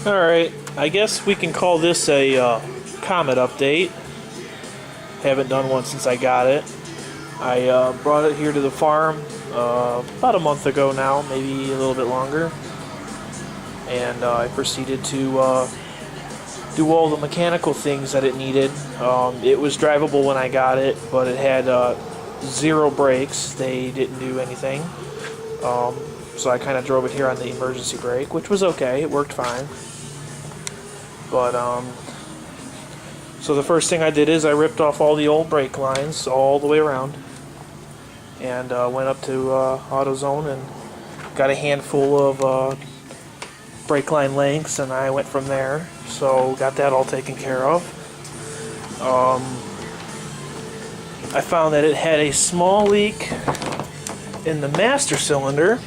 Alright, I guess we can call this a comet update. Haven't done one since I got it. I brought it here to the farm about a month ago now, maybe a little bit longer. And I proceeded to do all the mechanical things that it needed. It was drivable when I got it, but it had 0 brakes. They didn't do anything. So I kind of drove it here on the emergency brake, which was okay. It worked fine. But, so the first thing I did is I ripped off all the old brake lines all the way around. And went up to AutoZone and got a handful of brake line lengths, and I went from there. So got that all taken care of. I found that it had a small leak in the master cylinder.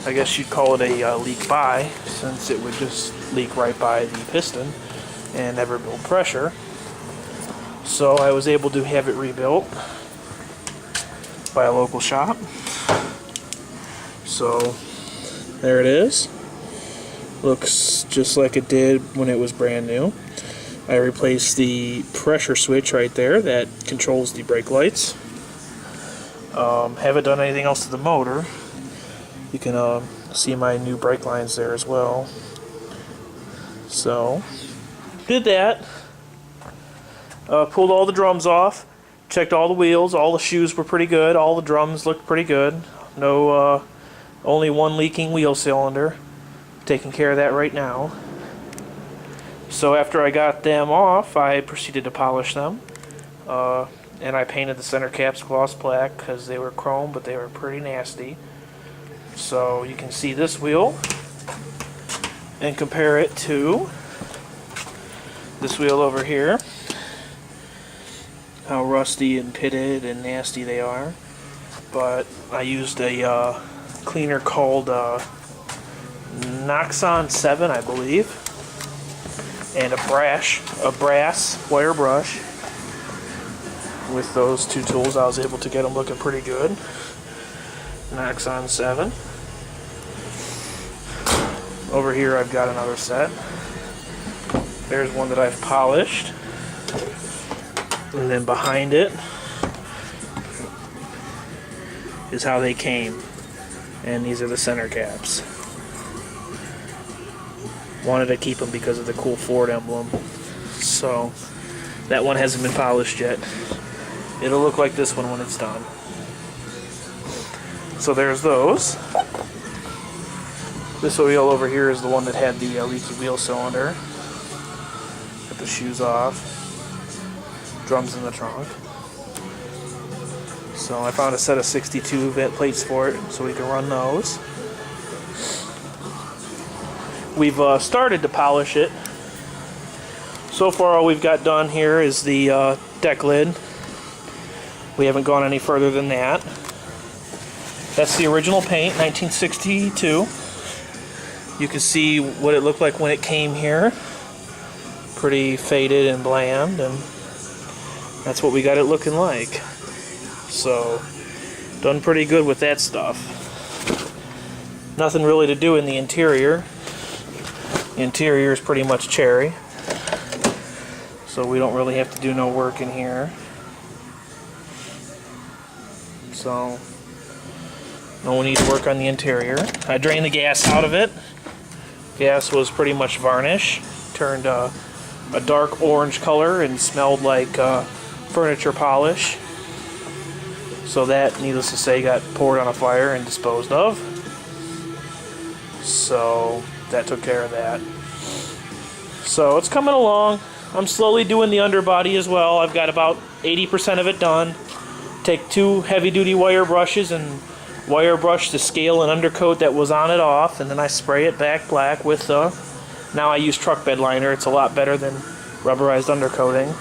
I guess you'd call it a leak by, since it would just leak right by the piston and never build pressure. So I was able to have it rebuilt by a local shop. So there it is. Looks just like it did when it was brand new. I replaced the pressure switch right there that controls the brake lights. Haven't done anything else to the motor. You can see my new brake lines there as well. So, did that. Pulled all the drums off. Checked all the wheels. All the shoes were pretty good. All the drums looked pretty good. No, only one leaking wheel cylinder. Taking care of that right now. So after I got them off, I proceeded to polish them. And I painted the center caps gloss black because they were chrome, but they were pretty nasty. So you can see this wheel and compare it to this wheel over here. How rusty and pitted and nasty they are. But I used a cleaner called Noxon 7, I believe, and a brass wire brush. With those two tools, I was able to get them looking pretty good. Noxon 7. Over here I've got another set. There's one that I've polished. And then behind it is how they came. And these are the center caps. Wanted to keep them because of the cool Ford emblem. So that one hasn't been polished yet. It'll look like this one when it's done. So there's those. This wheel over here is the one that had the leaky wheel cylinder. Got the shoes off. Drums in the trunk. So I found a set of 62 vent plates for it, so we can run those. We've started to polish it. So far all we've got done here is the deck lid. We haven't gone any further than that. That's the original paint, 1962. You can see what it looked like when it came here. Pretty faded and bland, and that's what we got it looking like. So, done pretty good with that stuff. Nothing really to do in the interior. The interior is pretty much cherry. So we don't really have to do no work in here. So, no need to work on the interior. I drained the gas out of it. Gas was pretty much varnish. Turned a dark orange color and smelled like furniture polish. So that, needless to say, got poured on a fire and disposed of. So that took care of that. So it's coming along. I'm slowly doing the underbody as well. I've got about 80% of it done. Take 2 heavy-duty wire brushes and wire brush the scale and undercoat that was on it off, and then I spray it back black with now I use truck bed liner. It's a lot better than rubberized undercoating.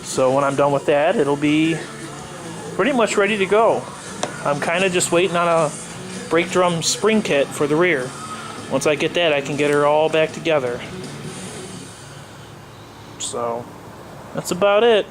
So when I'm done with that, it'll be pretty much ready to go. I'm kind of just waiting on a brake drum spring kit for the rear. Once I get that, I can get her all back together. So that's about it.